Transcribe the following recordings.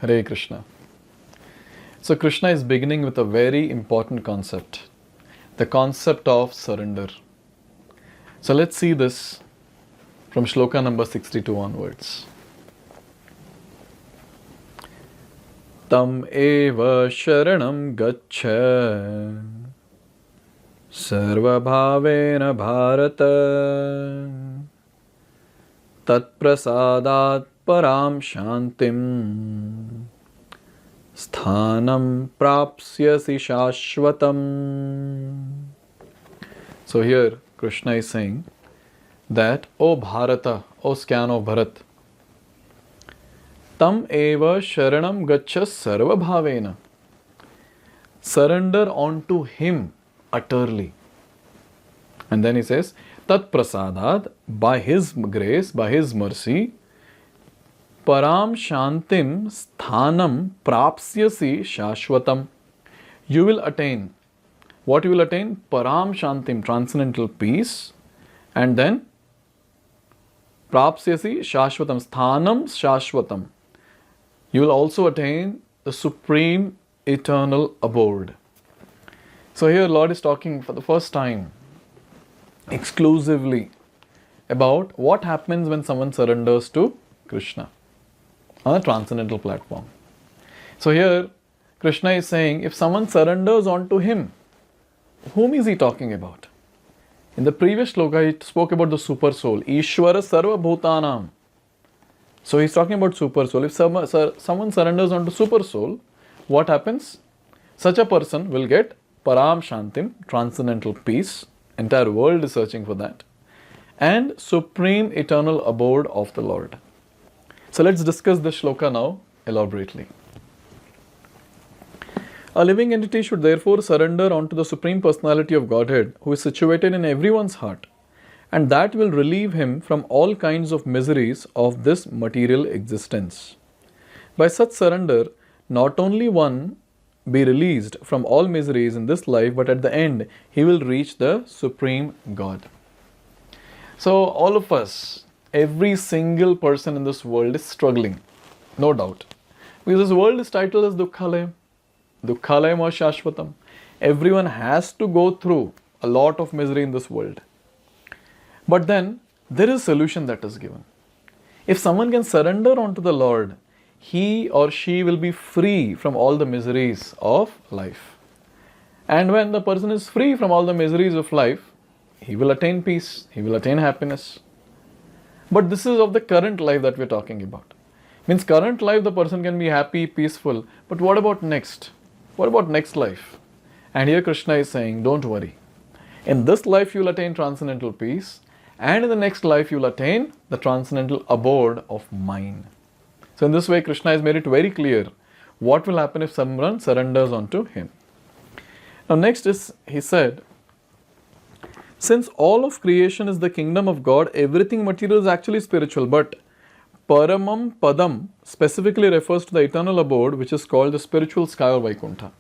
Hare Krishna. So Krishna is beginning with a very important concept, the concept of surrender. So let's see this from Shloka number 62 onwards. Tam eva sharanam gaccha sarva bhavena bharata tat prasadat param shantim sthanam prapsyasi shashvatam. So here Krishna is saying that, O Bharata, O scan of Bharat, tam eva sharanam gaccha sarva bhavena. Surrender unto him utterly. And then he says, tat prasadat, by his grace, by his mercy, param shantim sthanam prapsyasi shashvatam. You will attain. What you will attain? Param shantim, transcendental peace. And then prapsyasi shashvatam, sthanam shashvatam. You will also attain the supreme eternal abode. So here Lord is talking for the first time exclusively about what happens when someone surrenders to Krishna on a transcendental platform. So here Krishna is saying, if someone surrenders onto him, whom is he talking about? In the previous shloka, he spoke about the super soul, Ishvara Sarva Bhutanam. So he's talking about super soul. If someone surrenders onto super soul, what happens? Such a person will get Param Shantim, transcendental peace. Entire world is searching for that. And supreme eternal abode of the Lord. So let's discuss this shloka now elaborately. A living entity should therefore surrender onto the Supreme Personality of Godhead, who is situated in everyone's heart, and that will relieve him from all kinds of miseries of this material existence. By such surrender, not only one be released from all miseries in this life, but at the end, he will reach the Supreme God. So all of us, every single person in this world is struggling, no doubt. Because this world is titled as Dukkhalaya. Dukkhalaya ma shashvatam. Everyone has to go through a lot of misery in this world. But then there is a solution that is given. If someone can surrender onto the Lord, he or she will be free from all the miseries of life. And when the person is free from all the miseries of life, he will attain peace, he will attain happiness. But this is of the current life that we are talking about. Means current life the person can be happy, peaceful. But what about next? What about next life? And here Krishna is saying, don't worry. In this life you will attain transcendental peace, and in the next life you will attain the transcendental abode of mine. So in this way Krishna has made it very clear what will happen if someone surrenders onto him. Now next is, he said, since all of creation is the kingdom of God, everything material is actually spiritual, but Paramam Padam specifically refers to the eternal abode, which is called the spiritual sky or Vaikuntha.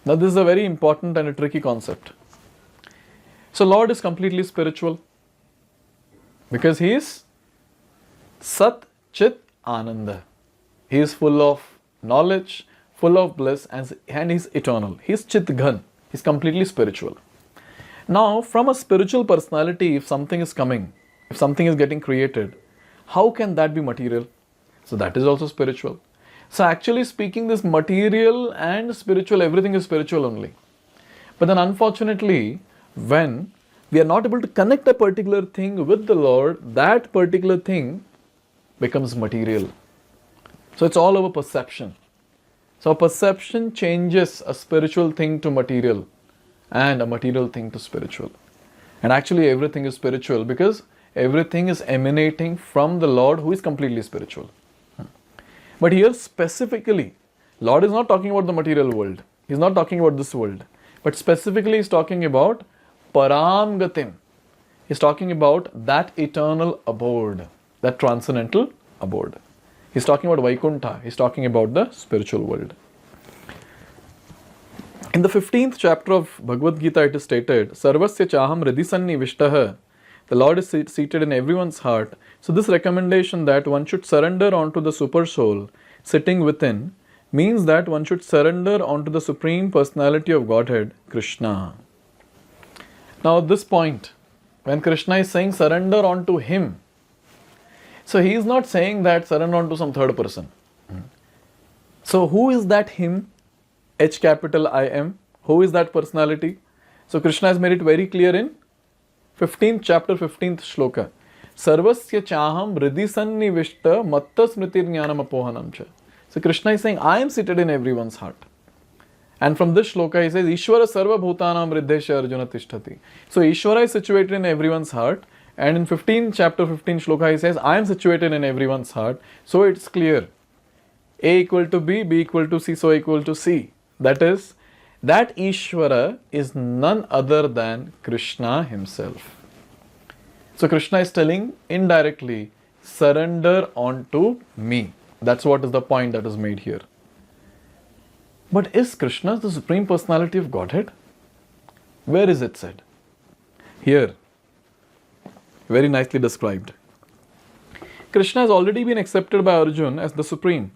Now this is a very important and a tricky concept. So Lord is completely spiritual because he is Sat Chit Ananda. He is full of knowledge, full of bliss, and he is eternal. He is Chit Ghan. He is completely spiritual. Now from a spiritual personality, if something is coming, if something is getting created, how can that be material? So that is also spiritual. So actually speaking, this material and spiritual, everything is spiritual only. But then unfortunately, when we are not able to connect a particular thing with the Lord, that particular thing becomes material. So it's all over perception. So perception changes a spiritual thing to material and a material thing to spiritual. And actually everything is spiritual because everything is emanating from the Lord who is completely spiritual. But here specifically, Lord is not talking about the material world. He is not talking about this world. But specifically he is talking about Param Gatim. He is talking about that eternal abode, that transcendental abode. He is talking about Vaikuntha. He is talking about the spiritual world. In the 15th chapter of Bhagavad Gita, it is stated, Sarvasya chaham hridisanni vishtaha. The Lord is seated in everyone's heart. So this recommendation that one should surrender onto the super soul sitting within, means that one should surrender onto the Supreme Personality of Godhead, Krishna. Now, at this point, when Krishna is saying surrender onto Him, so He is not saying that surrender onto some third person. So, who is that Him? H capital I M. Who is that personality? So, Krishna has made it very clear in 15th chapter, 15th Śloka. Sarvasya chaham hridhi matta smritir jnanam apohanam cha. So Krishna is saying, I am seated in everyone's heart. And from this shloka he says, Ishvara sarva bhutanam riddhesha arjuna tishtati. So Ishvara is situated in everyone's heart. And in 15 chapter 15 shloka he says, I am situated in everyone's heart. So it's clear. A equal to B, B equal to C, so equal to C. That is, that Ishvara is none other than Krishna himself. So Krishna is telling indirectly, surrender onto me. That's what is the point that is made here. But is Krishna the Supreme Personality of Godhead? Where is it said? Here. Very nicely described. Krishna has already been accepted by Arjuna as the Supreme.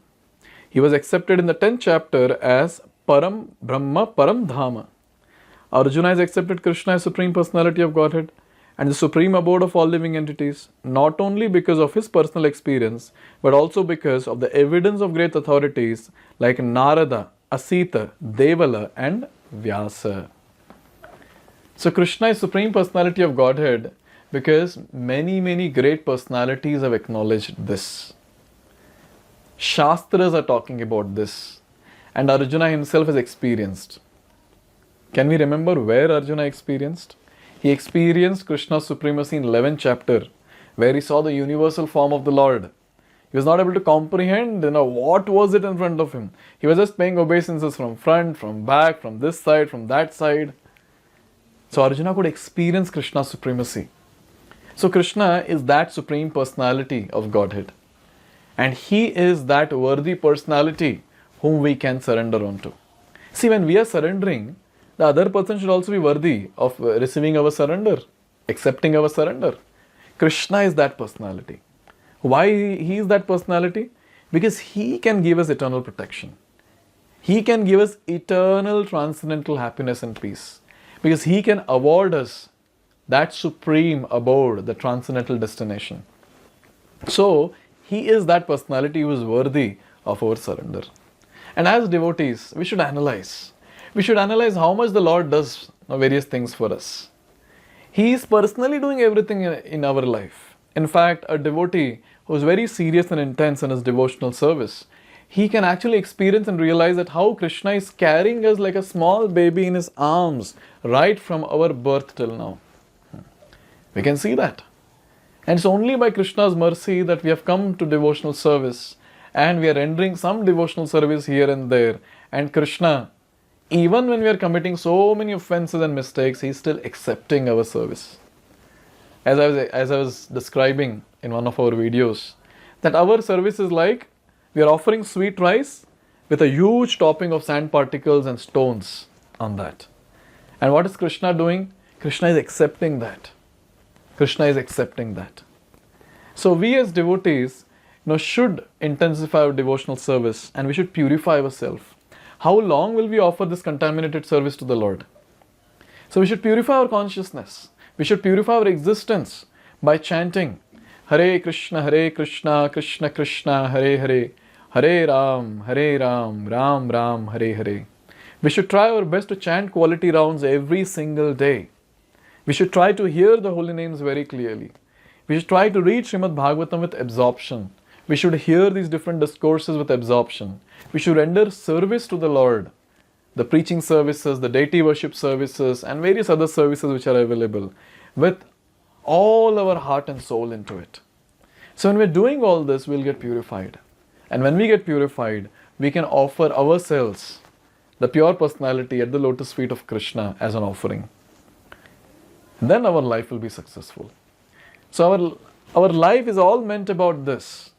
He was accepted in the 10th chapter as Param Brahma Param Dhama. Arjuna has accepted Krishna as Supreme Personality of Godhead and the supreme abode of all living entities, not only because of his personal experience, but also because of the evidence of great authorities like Narada, Asita, Devala and Vyasa. So Krishna is Supreme Personality of Godhead because many great personalities have acknowledged this. Shastras are talking about this and Arjuna himself has experienced. Can we remember where Arjuna experienced? He experienced Krishna's supremacy in 11th chapter, where he saw the universal form of the Lord. He was not able to comprehend, what was it in front of him. He was just paying obeisances from front, from back, from this side, from that side. So Arjuna could experience Krishna's supremacy. So Krishna is that Supreme Personality of Godhead. And He is that worthy personality whom we can surrender onto. See, when we are surrendering, the other person should also be worthy of receiving our surrender, accepting our surrender. Krishna is that personality. Why He is that personality? Because He can give us eternal protection. He can give us eternal transcendental happiness and peace. Because He can award us that supreme abode, the transcendental destination. So, He is that personality who is worthy of our surrender. And as devotees, we should analyze. We should analyze how much the Lord does various things for us. He is personally doing everything in our life. In fact, a devotee who is very serious and intense in his devotional service, he can actually experience and realize that how Krishna is carrying us like a small baby in His arms right from our birth till now. We can see that. And it's only by Krishna's mercy that we have come to devotional service and we are rendering some devotional service here and there. And Krishna, even when we are committing so many offenses and mistakes, He is still accepting our service. As I was describing in one of our videos, that our service is like we are offering sweet rice with a huge topping of sand particles and stones on that. And what is Krishna doing? Krishna is accepting that. Krishna is accepting that. So we as devotees should intensify our devotional service and we should purify ourselves. How long will we offer this contaminated service to the Lord? So we should purify our consciousness. We should purify our existence by chanting Hare Krishna, Krishna Krishna, Hare Hare, Hare Ram, Ram Ram, Hare Hare. We should try our best to chant quality rounds every single day. We should try to hear the holy names very clearly. We should try to read Srimad Bhagavatam with absorption. We should hear these different discourses with absorption. We should render service to the Lord. The preaching services, the deity worship services, and various other services which are available with all our heart and soul into it. So when we're doing all this, we'll get purified. And when we get purified, we can offer ourselves, the pure personality, at the lotus feet of Krishna as an offering. Then our life will be successful. So our life is all meant about this.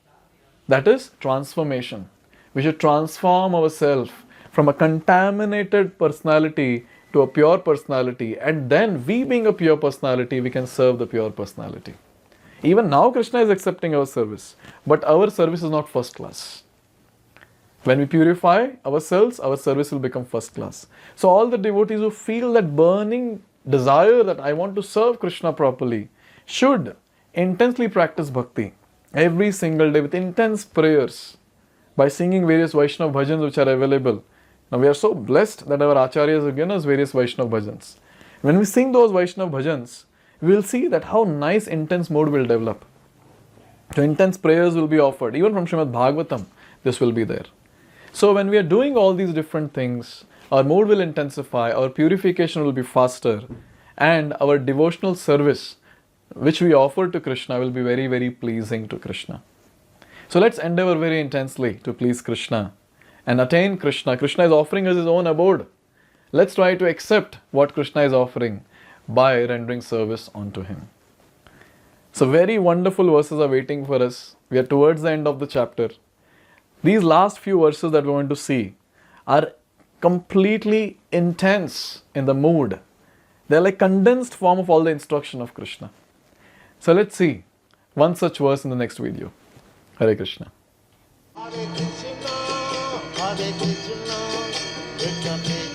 That is transformation. We should transform ourselves from a contaminated personality to a pure personality, and then we being a pure personality, we can serve the pure personality. Even now Krishna is accepting our service, but our service is not first class. When we purify ourselves, our service will become first class. So all the devotees who feel that burning desire that I want to serve Krishna properly should intensely practice bhakti every single day with intense prayers by singing various Vaishnava bhajans which are available. Now we are so blessed that our acharyas have given us various Vaishnava bhajans. When we sing those Vaishnava bhajans, we will see that how nice intense mode will develop. So intense prayers will be offered. Even from Srimad Bhagavatam, this will be there. So when we are doing all these different things, our mood will intensify, our purification will be faster, and our devotional service which we offer to Krishna will be very, very pleasing to Krishna. So let's endeavor very intensely to please Krishna and attain Krishna. Krishna is offering us his own abode. Let's try to accept what Krishna is offering by rendering service unto him. So very wonderful verses are waiting for us. We are towards the end of the chapter. These last few verses that we're going to see are completely intense in the mood. They're like condensed form of all the instruction of Krishna. So let's see one such verse in the next video. Hare Krishna. Hare Krishna, Krishna Krishna.